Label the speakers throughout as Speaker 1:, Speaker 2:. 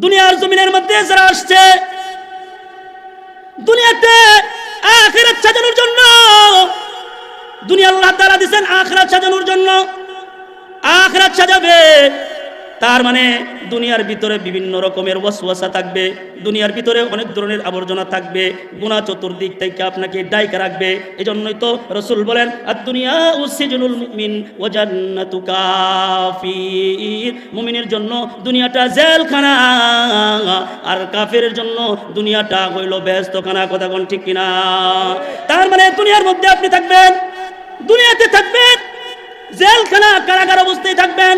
Speaker 1: দুনিয়ার জমিনের মধ্যে যারা আসছে দুনিয়াতে আখিরাত সাজানোর জন্য, দুনিয়া আল্লাহ তাআলা দিবেন আখিরাত সাজানোর জন্য, আখিরাত সাজাবে। তার মানে দুনিয়ার ভিতরে বিভিন্ন রকমের ওয়াসওয়াসা থাকবে, দুনিয়ার ভিতরে অনেক ধরনের আবর্জনা থাকবে, গুনাহ চতুর্দিক থেকে আপনাকে ডাইকা রাখবে। এজন্যই তো রাসূল বলেন আদ-দুনিয়া উসিজনুল মুমিন ওয়া জান্নাতু কাফির। মুমিনের জন্য দুনিয়াটা জেলখানা, আর কাফেরের জন্য দুনিয়াটা হইল বেহেশতখানা। কথা কোন ঠিক কিনা? তার মানে দুনিয়ার মধ্যে আপনি থাকবেন, দুনিয়াতে থাকবেন, জেলখানা কারাগার অবস্থায় থাকবেন।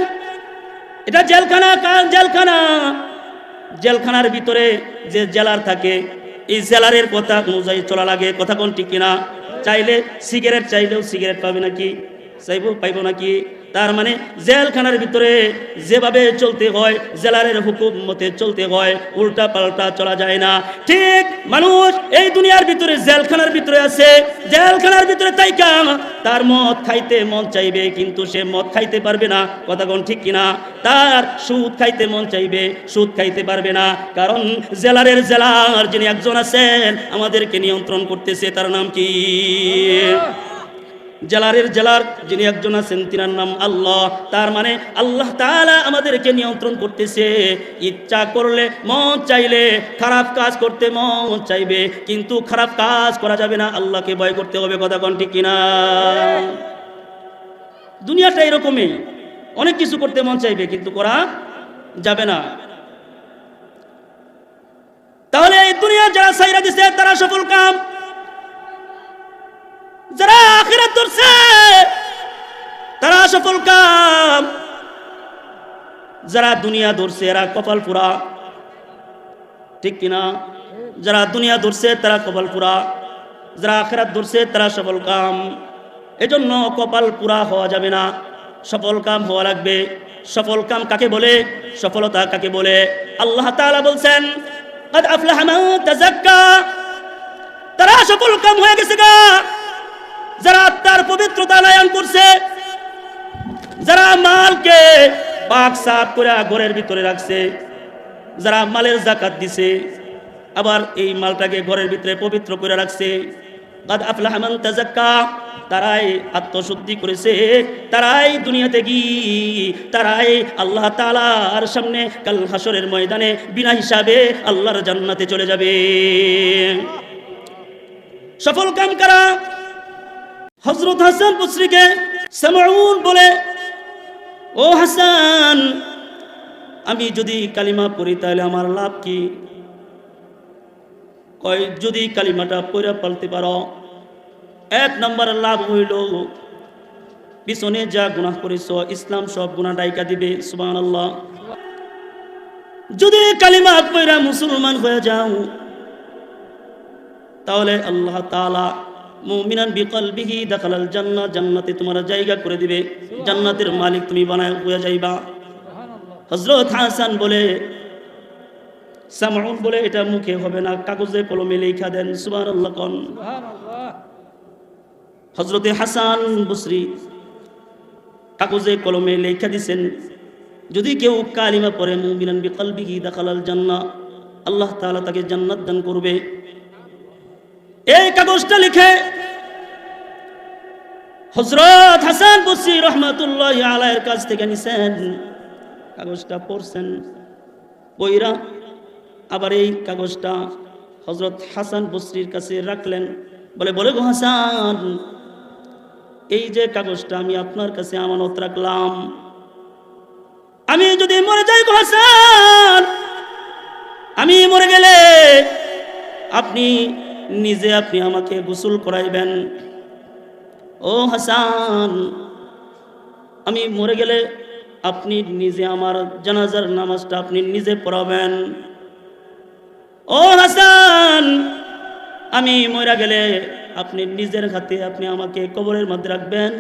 Speaker 1: এটা জেলখানা, জেলখানা। জেলখানার ভিতরে যে জেলার থাকে, এই জেলারের কথা অনুযায়ী চলা লাগে। কথা কোন ঠিক কিনা? চাইলে সিগারেট চাইলেও সিগারেট পাবে নাকি? চাইবো পাইব নাকি? তার মানে জেলখানার ভিতরে যেভাবে চলতে হয়, জেলারের হুকুম মতে চলতে হয়, উল্টা পাল্টা চলা যায় না। ঠিক মানুষ এই দুনিয়ার ভিতরে জেলখানার ভিতরে আছে, জেলখানার ভিতরে তাইকা তার মদ খাইতে মন চাইবে, কিন্তু সে মদ খাইতে পারবে না। কথা কোন ঠিক কিনা? তার সুদ খাইতে মন চাইবে, সুদ খাইতে পারবে না। কারণ জেলারের জেলার যিনি একজন আছেন, আমাদেরকে নিয়ন্ত্রণ করতেছে, তার নাম কি? জেলারের জেলার যিনি একজন আছেন, তিনার নাম আল্লাহ। তার মানে আল্লাহ তাআলা আমাদেরকে নিয়ন্ত্রণ করতেছে। ইচ্ছা করলে, মন চাইলে খারাপ কাজ করতে মন চাইবে, কিন্তু খারাপ কাজ করা যাবে না, আল্লাহকে ভয় করতে হবে। কথা কোন ঠিক কিনা? দুনিয়াটা এরকমই, অনেক কিছু করতে মন চাইবে কিন্তু করা যাবে না। তাহলে এই দুনিয়া যারা ছাইরা দিছে তারা সফল কাম, যারা আখিরাত ধরছে তারা সফল কাম, যারা দুনিয়া ধরছে এরা কপাল পুরা। ঠিক কিনা? যারা দুনিয়া ধরছে তারা কপাল পুরা, যারা আখিরাত ধরছে তারা সফল কাম। এজন্য কপাল পুরা হওয়া যাবে না, সফল কাম হওয়া লাগবে। সফল কাম কাকে বলে? সফলতা কাকে বলে? আল্লাহ তাআলা বলছেন قد أفلح من تزكى, তারা সফল কাম হয়ে গেছে গা যারা আত্মার পবিত্রতা নয়ন করছে, যারা মালকে পাক সাফ করে ঘরের ভিতরে রাখছে, যারা মালের যাকাত দিছে, আবার এই মালটাকে ঘরের ভিতরে পবিত্র করে রাখছে। قد أفلح من تزكى, তারাই আত্মশুদ্ধি করেছে, তারাই দুনিয়াতে গিয়ে তারাই আল্লাহ তাআলার সামনে কাল হাসরের ময়দানে বিনা হিসাবে আল্লাহর জান্নাতে চলে যাবে। সফল কাম করা। হযরত হাসান বসরীকে সামউন বলে, ও হাসান, আমি যদি কালিমা পড়ি তাহলে আমার লাভ কি? কয়, যদি কালিমাটা পড়ে পালতে পারো, এক নম্বর লাভ হইল পিছনে যা গুনাহ করেছ ইসলাম সব গুনাহ ডাইকা দিবে। সুবহানাল্লাহ। যদি কালিমা পড়া মুসলমান হয়ে যাও তাহলে আল্লাহ তাআলা মুমিনান বিকলবিহি দাখালাল জান্নাহ, জান্নাতে তোমার জায়গা করে দিবে, জান্নাতের মালিক তুমি বানায় হয়ে যাইবা। হযরত হাসান বলে, সামউন বলে, এটা মুখে হবে না, কাগজে কলমে লেখা দেন। সুবহানাল্লাহ কোন। হযরতে হাসান বসরি কাগজে কলমে লেখা দিছেন, যদি কেউ কালিমা পড়ে মুমিনান বিকলবিহি দাখালাল জান্নাহ, আল্লাহ তাআলা তাকে জান্নাত দান করবে। এই কাগজটা লিখে হযরত হাসান বসরি রাহমাতুল্লাহি আলাইহির কাছ থেকে নিছেন, কাগজটা পড়ছেন, পয়রা আবার এই কাগজটা হযরত হাসান বসরির কাছে রাখলেন। বলে গো হাসান, এই যে কাগজটা আমি আপনার কাছে আমানত রাখলাম, আমি যদি মরে যাই গো হাসান, আমি মরে গেলে আপনি নিজে আমাকে গোসল করাইবেন। ও হাসান, আমি মরে গেলে আপনি নিজে আমার জানাজার নামাজটা আপনি নিজে পড়াবেন। ও হাসান, আমি মরে গেলে আপনি নিজের হাতে আমাকে কবরের মধ্যে রাখবেন।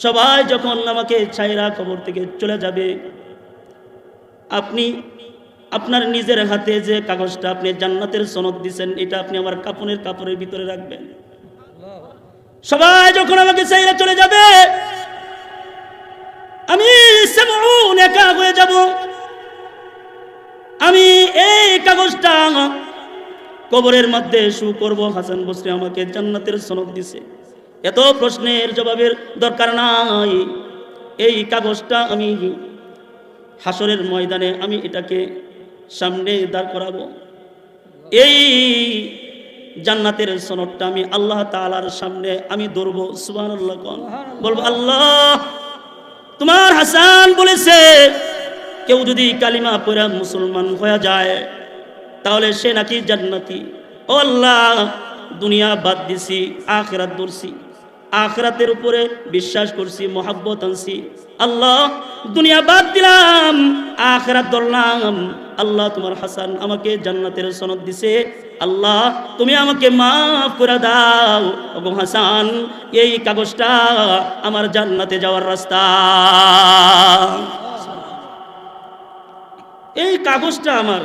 Speaker 1: সবাই যখন আমাকে ছাইরা কবর থেকে চলে যাবে, আপনি আপনার নিজের হাতে যে কাগজটা আপনি জান্নাতের সনদ দিবেন, এটা আপনি আমার কাপড়ের ভিতরে রাখবেন। সবাই যখন আমাকে ছাইরা চলে যাবে, আমি সামউন একা হয়ে যাব। কাগজটা কবরের মধ্যে শু করব। হাসান বসরি আমাকে জান্নাতের সনদ দিছে, এত প্রশ্নের জবাবের দরকার নাই। এই কাগজটা আমি হাসরের ময়দানে আমি এটাকে সামনে দাঁড় করাবো। এই জান্নাতের সনদটা আমি আল্লাহ তাআলার সামনে আমি ধরবো। সুবহানাল্লাহ কোন বলবো, আল্লাহ তোমার হাসান বলেছে কেউ যদি কালিমা পড়ে মুসলমান হয়ে যায় তাহলে সে নাকি জান্নাতি। ও আল্লাহ, দুনিয়া বাদ দিছি, আখিরাত ধরছি, আখিরাতের উপরে বিশ্বাস করছি, মহব্বত আনছি। আল্লাহ দুনিয়া বাদ দিলাম, আখিরাত ধরলাম। আল্লাহ তোমার হাসান আমাকে জান্নাতের সনদ দিছে, আল্লাহ তুমি আমাকে মাফ করে দাও। ওগো হাসান, এই কাগজটা আমার জান্নাতে যাওয়ার রাস্তা, এই কাগজটা আমার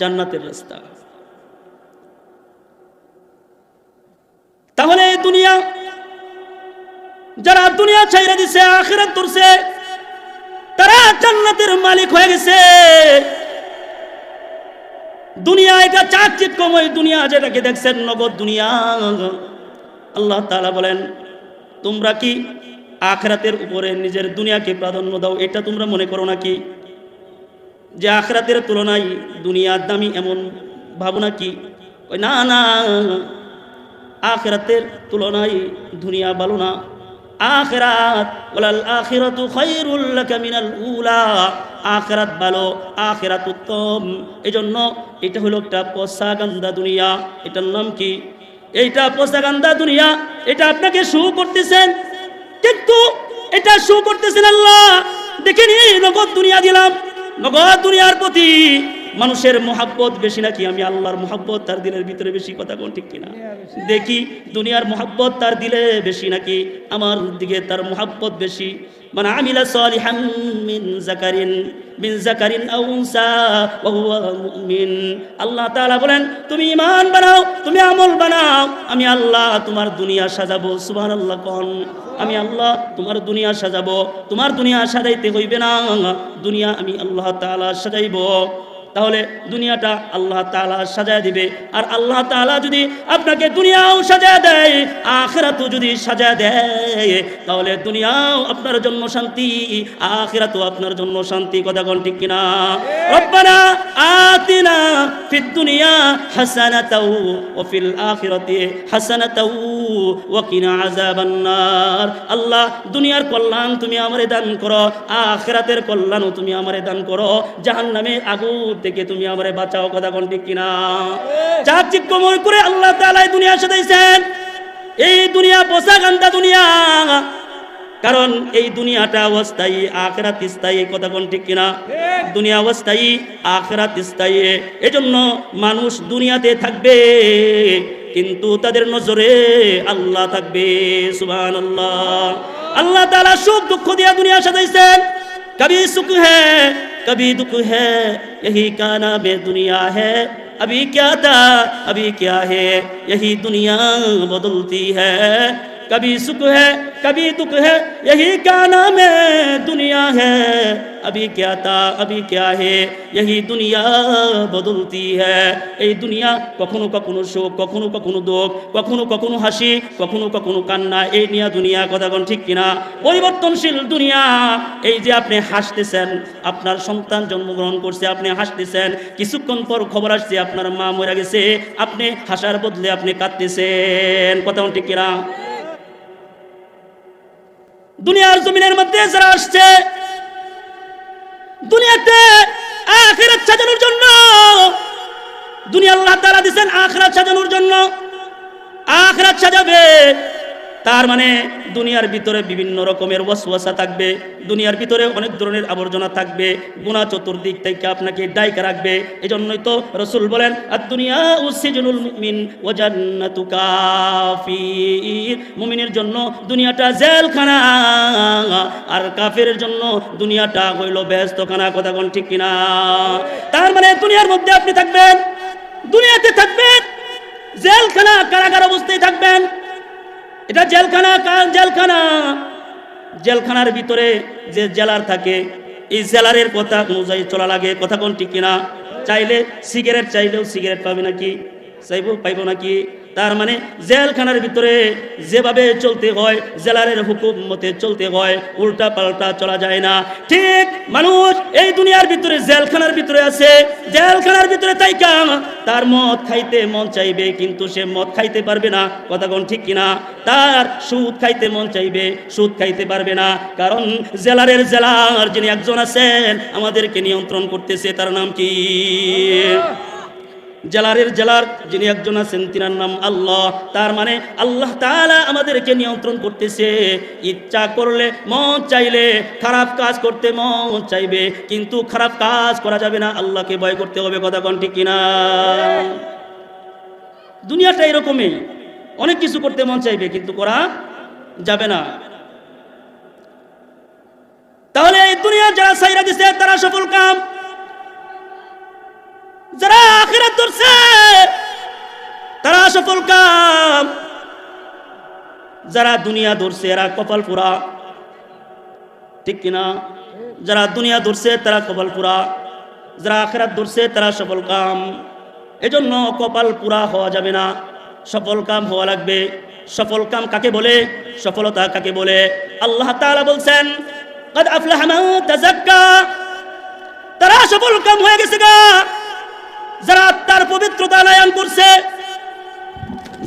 Speaker 1: জান্নাতের রাস্তা। তাহলে এই দুনিয়া, যারা দুনিয়া ছাইরা দিছে আখিরাত ধরছে, তারা জান্নাতের মালিক হয়ে গেছে। দুনিয়া এটা চাকচিক্যময় দুনিয়া, যেটাকে দেখছেন নগদ দুনিয়া। আল্লাহ তাআলা বলেন, তোমরা কি আখিরাতের উপরে নিজের দুনিয়াকে প্রাধান্য দাও? এটা তোমরা মনে করো নাকি যে আখিরাতের তুলনায় দুনিয়ার দামি, এমন ভাবো নাকি? না না, আখিরাতের তুলনায় দুনিয়া ভালো না। আখিরাত ওয়ালাল আখিরাতু খায়রুল লাকা মিনাল উলা, আখিরাত ভালো, আখিরাত উত্তম। এজন্য এটা হলো একটা পসাগান্দা দুনিয়া। এটার নাম কি? এইটা পসাগান্দা দুনিয়া। এটা আপনাকে শো করতেছেন, কিন্তু এটা শো করতেছেন আল্লাহ। দেখেন এই নগদ দুনিয়া দিলাম, নগদ দুনিয়ার প্রতি মানুষের মহাব্বত বেশি নাকি আমি আল্লাহর মহাব্বত তার দিলের ভিতরে বেশি? কথা কোন ঠিক কিনা? দেখি দুনিয়ার মহাব্বত তার দিলে বেশি নাকি আমার দিকে তার মহাব্বত বেশি? মানে আমিলা সালিহান মিন যাকারিন আও উনসা ওয়া হুয়া মুমিন। আল্লাহ তাআলা বলেন, তুমি ঈমান বানাও, তুমি আমল বানাও, আমি আল্লাহ তোমার দুনিয়া সাজাবো। সুবহানাল্লাহ কোন আমি আল্লাহ তোমার দুনিয়া সাজাবো। তোমার দুনিয়া সাজাইতে হইবে না, দুনিয়া আমি আল্লাহ তাআলা সাজাইবো। তাহলে দুনিয়াটা আল্লাহ তাআলা সাজায় দিবে। আর আল্লাহ তাআলা যদি আপনাকে দুনিয়াও সাজায় দেয়, আখিরাতও যদি সাজায় দেয়, তাহলে দুনিয়াও আপনার জন্য শান্তি, আখিরাতও আপনার জন্য শান্তি। কথা কোন ঠিক কিনা? রব্বানা আতিনা ফিদ দুনিয়া হাসানাতাও ওয়া ফিল আখিরাতি হাসানাতাও ওয়া কিনা আযাবান নার। আল্লাহ দুনিয়ার কল্যাণ তুমি আমারে দান করো, আখিরাতের কল্যাণও তুমি আমারে দান করো, জাহান্নামের আগুন থেকে তুমি আমারে বাঁচাও। কথা কোন ঠিক কিনা? চাকচিক্যময় করে আল্লাহ তাআলা এই দুনিয়া সাজাইছেন। এই দুনিয়া পসাগান্দা দুনিয়া, কারণ এই দুনিয়াটা অস্থায়ী, আখিরাত স্থায়ী। কথা কোন ঠিক কিনা? দুনিয়া অস্থায়ী, আখিরাত স্থায়ী। এজন্য মানুষ দুনিয়াতে থাকবে, কিন্তু তাদের নজরে আল্লাহ থাকবে। সুবহানাল্লাহ। আল্লাহ তাআলা সুখ দুঃখ দিয়া দুনিয়া সাজাইছেন। কবি সুখ হ্যায় कभी दुख है, यही का नाम दुनिया है। अभी क्या था अभी क्या है, यही दुनिया बदलती है। कभी सुख है कभी दुख है, यही का नाम दुनिया है। अभी क्या था अभी क्या है, यही दुनिया बदलती है। এই দুনিয়া কখনো কখনো সুখ, কখনো কখনো দুঃখ, কখনো কখনো হাসি, কখনো কখনো কান্না, এই নিয়ে দুনিয়া। কথা কোন ঠিক কিনা? পরিবর্তনশীল দুনিয়া। এই যে আপনি হাসতেছেন, আপনার সন্তান জন্মগ্রহণ করছে, আপনি হাসতেছেন, কিছুক্ষণ পর খবর আসছে আপনার মা মরে গেছে, আপনি হাসার বদলে আপনি কাঁদতেছেন। কথা কোন ঠিক কিনা? দুনিয়ার জমিনের মধ্যে যারা আসছে দুনিয়াতে আখিরাত সাজানোর জন্য, দুনিয়া আল্লাহ তাআলা দিবেন আখিরাত সাজানোর জন্য, আখিরাত সাজাবে। তার মানে দুনিয়ার ভিতরে বিভিন্ন রকমের ওয়াসওয়াসা থাকবে, দুনিয়ার ভিতরে অনেক ধরনের আবর্জনা থাকবে, গুনাহ চতুর্দিক থেকে আপনাকে ডাইকা রাখবে। এজন্যই তো রাসূল বলেন, আদ-দুনিয়া উসিজনুল মুমিন ওয়া জান্নাতু কাফির। মুমিনের জন্য দুনিয়াটা জেলখানা, আর কাফেরের জন্য দুনিয়াটা হইল বেহেশতখানা। কথা কোন ঠিক কিনা? তার মানে দুনিয়ার মধ্যে আপনি থাকবেন, দুনিয়াতে থাকবেন, জেলখানা কারাগার অবস্থায় থাকবেন। এটা জেলখানা। জেলখানা, জেলখানার ভিতরে যে জেলার থাকে, এই জেলারের কথা অনুযায়ী চলা লাগে। কথা কোন ঠিক কিনা? চাইলে সিগারেট চাইলেও সিগারেট পাবে নাকি? পাইব নাকি? তার মানে জেলখানার ভিতরে যেভাবে চলতে হয়, জেলারের হুকুম মতে চলতে হয়, উল্টা পাল্টা চলা যায় না। ঠিক মানুষ এই দুনিয়ার ভিতরে জেলখানার ভিতরে আছে, জেলখানার ভিতরে তাই কাম তার মদ খাইতে মন চাইবে, কিন্তু সে মদ খাইতে পারবে না। কথা কোন ঠিক কিনা? তার সুদ খাইতে মন চাইবে, সুদ খাইতে পারবে না, কারণ জেলার যিনি একজন আছেন আমাদেরকে নিয়ন্ত্রণ করতেছে, তার নাম কি? জেলার যিনি একজন আছেন তিনার নাম আল্লাহ। তার মানে আল্লাহ তাআলা আমাদেরকে নিয়ন্ত্রণ করতেছে। ইচ্ছা করলে মন চাইলে খারাপ কাজ করতে মন চাইবে, কিন্তু খারাপ কাজ করা যাবে না, আল্লাহকে ভয় করতে হবে। কথা কোন ঠিক কিনা? দুনিয়াটা এরকমই, অনেক কিছু করতে মন চাইবে কিন্তু করা যাবে না। তাহলে এই দুনিয়া যারা ছাইরা দিছে তারা সফল কাম, যারা আখিরাত ধরছে তারা সফল কাম, যারা দুনিয়া ধরছে এরা কপাল পুরা। ঠিক কিনা? যারা দুনিয়া ধরছে তারা কপাল পুরা, যারা আখিরাত ধরছে তারা সফল কাম। এজন্য কপাল পুরা হওয়া যাবে না, সফল কাম হওয়া লাগবে। সফল কাম কাকে বলে? সফলতা কাকে বলে? আল্লাহ তাআলা বলছেন قد أفلح من تزكى, তারা সফল কাম হয়ে গেছে গা যারা তার পবিত্রতা আনয়ন করছে,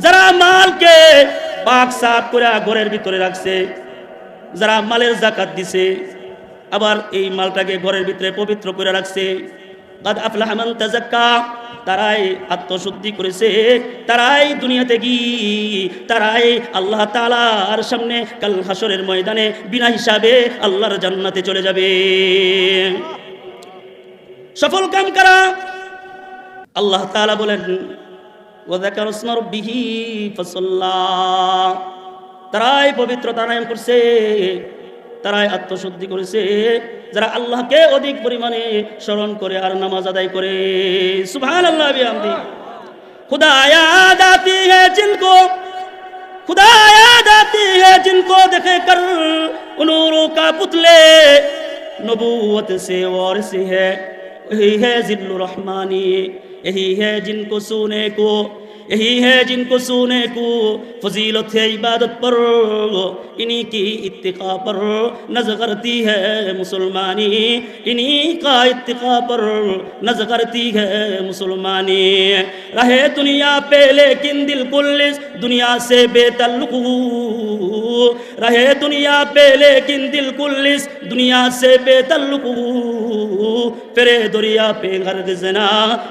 Speaker 1: যারা মালকে পাক সাফ করে ঘরের ভিতরে রাখছে, যারা মালের যাকাত দিছে, আবার এই মালটাকে ঘরের ভিতরে পবিত্র করে রাখছে। قد أفلح من تزكى, তারাই আত্মশুদ্ধি করেছে, তারাই দুনিয়াতে তারাই আল্লাহ তাআলার সামনে কাল হাসরের ময়দানে বিনা হিসাবে আল্লাহর জান্নাতে চলে যাবে। সফল কাম কারা? আল্লাহ তাআলা বলেন ওয়াযাকারা ইসমা রাব্বিহি ফাসাল্লা, তারাই পবিত্রতা আনয়ন করছে, তারাই আত্মশুদ্ধি করেছে, যারা আল্লাহকে অধিক পরিমাণে স্মরণ করে আর নামাজ আদায় করে। সুবহানাল্লাহ বিহামদি। खुदा याद आती है जिनको, खुदा याद आती है जिनको देखे कर नूरों का पुतले, नबूवत से वारिस है, यही है जिल्लुर रहमानी, यही है जिनको सुने को, यही है जिनको सुने को फजीलत है इबादत पर, इन्हीं की इत्तिका पर नज़र करती है मुसलमानी, इन्हीं का इत्तिका पर नज़र करती है मुसलमानी। रहे दुनिया पे लेकिन दिल कुल्लिस दुनिया से बेतल्लुक, रहे दुनिया पे लेकिन दिल कुल्लिस दुनिया से बेतल्लुक, फिरे दरिया पे गर्द जना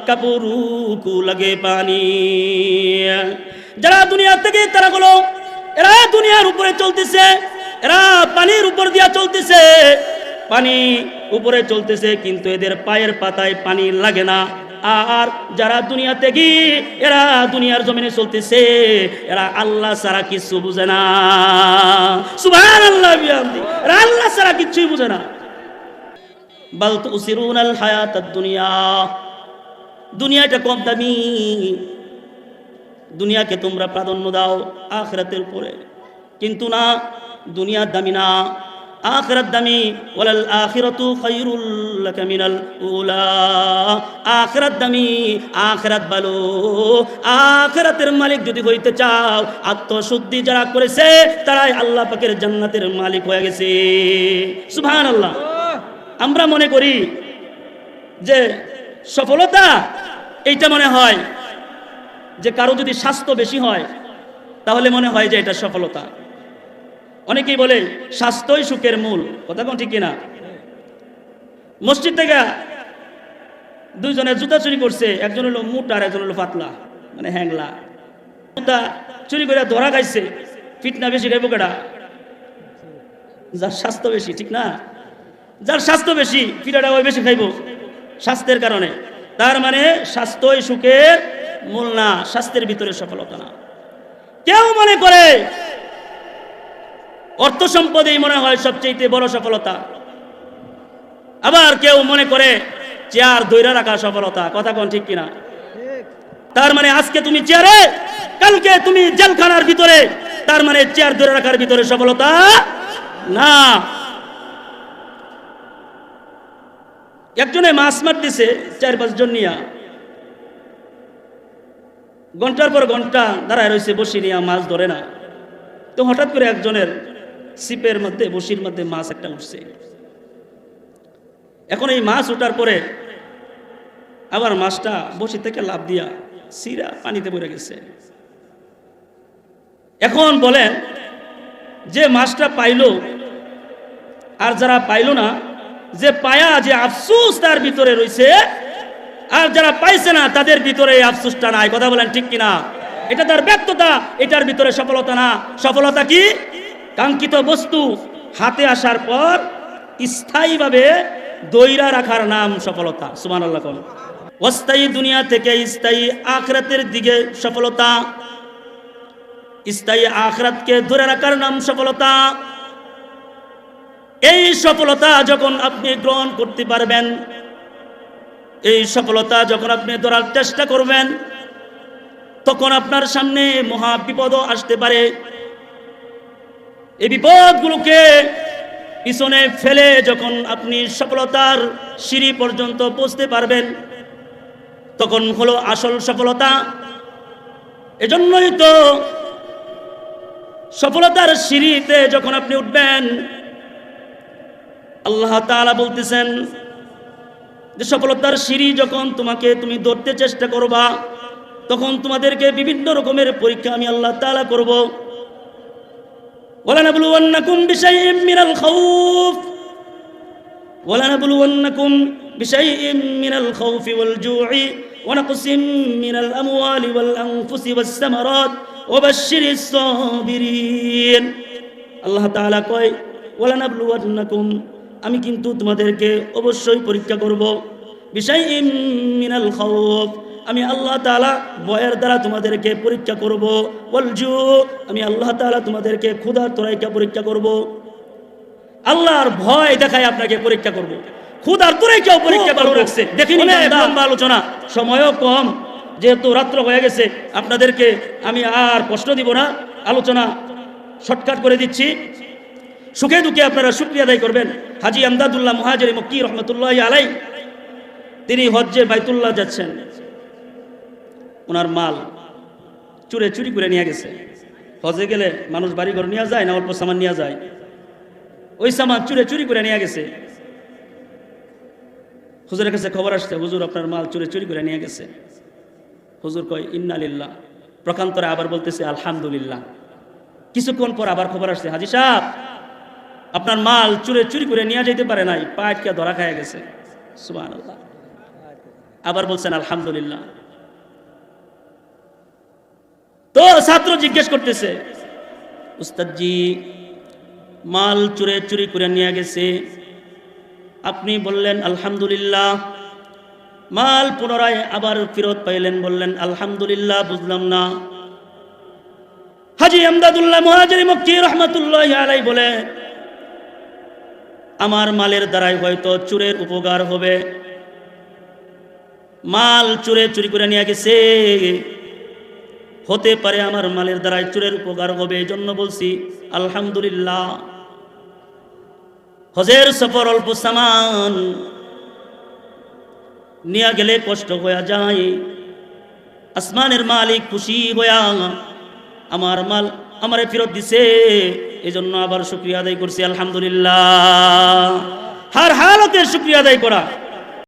Speaker 1: कपूरू को लगे पानी। যারা দুনিয়া থেকে তারা গুলো এরা দুনিয়ার উপরে চলতেছে, এরা পানির উপর দিয়া চলতেছে, পানি উপরে চলতেছে, কিন্তু এদের পায়ের পাতায় পানি লাগে না। আর যারা দুনিয়া থেকে এরা দুনিয়ার জমিনে চলতেছে, এরা আল্লাহ ছাড়া কিছু বুঝে না। সুবহানাল্লাহ বিহামদি। এরা আল্লাহ ছাড়া কিছুই বুঝে না। বাল তুসিরুনাল হায়াতাদ দুনিয়া, দুনিয়াটা কম দামি, দুনিয়াকে তোমরা প্রাধান্য দাও আখিরাতের উপরে, কিন্তু না, দুনিয়া দামি না, আখিরাত দামি। ওয়ালাল আখিরাতু খায়রুল লাকা মিনাল উলা, আখিরাত দামি, আখিরাত ভালো। আখিরাতের মালিক যদি হইতে চাও, আত্মশুদ্ধি যারা করেছে তারাই আল্লাহ পাকের জান্নাতের মালিক হয়ে গেছে। সুবহানাল্লাহ। আমরা মনে করি যে সফলতা এইটা মনে হয় যে কারো যদি স্বাস্থ্য বেশি হয় তাহলে মনে হয় যে এটা সফলতা। অনেকেই বলে স্বাস্থ্যই সুখের মূল। কথা কোন ঠিক কিনা? মসজিদ থেকে দুইজনে জুতা চুরি করছে, একজন হলো মোটা আর একজন হলো পাতলা, মানে হ্যাংলা। জুতা চুরি করে ধরা খাইছে, ফিটনা বেশি খাইব কেডা? যার স্বাস্থ্য বেশি, ঠিক না? যার স্বাস্থ্য বেশি ফিটাটা ওই বেশি খাইব স্বাস্থ্যের কারণে। তার মানে স্বাস্থ্যই সুখের মূল না, স্বাস্থ্যের ভিতরে সফলতা না। কেউ মনে করে অর্থ সম্পদেই মনে হয় সবচেয়ে বড় সফলতা, আবার কেউ মনে করে চেয়ার ধইরা রাখা সফলতা। কথা কোন ঠিক কিনা? তার মানে আজকে তুমি চেয়ারে, কালকে তুমি জেলখানার ভিতরে, তার মানে চেয়ার ধরে রাখার ভিতরে সফলতা না। একজনে মাছ মারতেছে 4-5 জন নিয়া, ঘন্টার পর ঘন্টা দাঁড়ায় রয়েছে বসি নিয়া, মাছ ধরে না। তো হঠাৎ করে একজনের ছিপের মধ্যে, বসির মধ্যে মাছ একটা উঠছে। এখন এই মাছ উঠার পরে আবার মাছটা বসি থেকে লাফ দিয়া সিরা পানিতে পড়ে গেছে। এখন বলেন যে মাছটা পাইলো আর যারা পাইলো না, যে পায়া যে আফসোস তার ভিতরে রয়েছে, আর যারা পাইছে না তাদের ভিতরে এই আফসোসটা নাই। কথা বলেন ঠিক কিনা? এটা তার ব্যর্থতা, এটার ভিতরে সফলতা না। সফলতা কি? কাঙ্ক্ষিত বস্তু হাতে আসার পর স্থায়ীভাবে দইরা রাখার নাম সফলতা। সুবহানাল্লাহ। কোন অস্থায়ী দুনিয়া থেকে স্থায়ী আখিরাতের দিকে সফলতা, স্থায়ী আখিরাতকে ধরে রাখার নাম সফলতা। এই সফলতা যখন আপনি গ্রহণ করতে পারবেন, এই সফলতা যখন আপনি ধরার চেষ্টা করবেন, তখন আপনার সামনে মহা বিপদও আসতে পারে। এই বিপদগুলোকে পিছনে ফেলে যখন আপনি সফলতার সিঁড়ি পর্যন্ত পৌঁছতে পারবেন, তখন হলো আসল সফলতা। এজন্যই তো সফলতার সিঁড়িতে যখন আপনি উঠবেন, আল্লাহ তাআলা বলতেছেন যে সফলতার সিঁড়ি যখন তুমি ধরতে চেষ্টা করবা, তখন তোমাদেরকে বিভিন্ন রকমের পরীক্ষা আমি আল্লাহ তাআলা করব। ওয়ালানাবলুওয়ান্নাকুম বিশাইইম মিনাল খাউফ ওয়ালানাবলুওয়ান্নাকুম বিশাইইম মিনাল খাউফি ওয়াল জু'i ওয়া নাকসিম মিনাল আমওয়ালি ওয়াল আনফুসি ওয়াস সামারাত ওয়া বাশশিরিস সাবিরিন। আল্লাহ তাআলা কয় ওয়ালানাবলুওয়ান্নাকুম, আমি কিন্তু তোমাদেরকে অবশ্যই পরীক্ষা করব। বিশাইইম মিনাল খাউফ, আমি আল্লাহ তাআলা ভয়ের দ্বারা তোমাদেরকে পরীক্ষা করব। ওয়াল জু', আমি আল্লাহ তাআলা তোমাদেরকে ক্ষুধার তরাইকা পরীক্ষা করব। আল্লাহর ভয় দেখায় আপনাকে পরীক্ষা করব, ক্ষুধার তরাইকাও পরীক্ষা করব। দেখেন লম্বা আলোচনা, সময়ও কম, যেহেতু রাত্র হয়ে গেছে, আপনাদেরকে আমি আর কষ্ট দিব না, আলোচনা শর্টকাট করে দিচ্ছি। সুখে দুঃখে আপনারা শুকরিয়া আদায় করবেন। হাজী আমদাদুল্লাহ মুহাজিরি মক্কি রহমতুল্লাহি আলাইহি, তিনি হজ্জে বাইতুল্লাহ যাচ্ছেন, ওনার মাল চুরি করে নিয়ে গেছে। হজে গেলে মানুষ বাড়ি ঘর নিয়ে যায় না, অল্প সামান নিয়ে যায়, ওই সামান চুরি করে নিয়ে গেছে। হুজুরের কাছে খবর আসছে, হুজুর আপনার মাল চুরি করে নিয়ে গেছে। হুজুর কয় ইন্না লিল্লাহ, প্রকান্তরে আবার বলতেছে আলহামদুলিল্লাহ। কিছুক্ষণ পর আবার খবর আসছে, হাজী সাহেব আপনার মাল চুরি করে নিয়ে যেতে পারে নাই, পাটকে ধরা খায় গেছে। সুবহানাল্লাহ। আবার বলছেন আলহামদুলিল্লাহ। তো ছাত্র জিজ্ঞেস করতেছে, উস্তাদজি মাল চুরি করে নিয়ে গেছে, আপনি বললেন আলহামদুলিল্লাহ, মাল পুনরায় আবার ফেরত পাইলেন, বললেন আলহামদুলিল্লাহ, বুঝলাম না। হাজী আমদাদুল্লাহ মুহাজিরি মক্কি রহমতুল্লাহি আলাইহি বলে, আমার মালের দ্বারাই হয়তো চোরের উপকার হবে। মাল চুরি করে নিয়ে গেছে, হতে পারে আমার মালের দ্বারাই চোরের উপকার হবে, এই জন্য বলছি আলহামদুলিল্লাহ। হজের সফর অল্প সামান নিয়ে গেলে কষ্ট হয়ে যায়, আসমানের মালিক খুশি হইয়া আমার মাল আমারে ফেরত দিছে, এই জন্য আবার শুকরিয়া আদায় করছি আলহামদুলিল্লাহ। হার হালতে শুকরিয়া আদায় করা।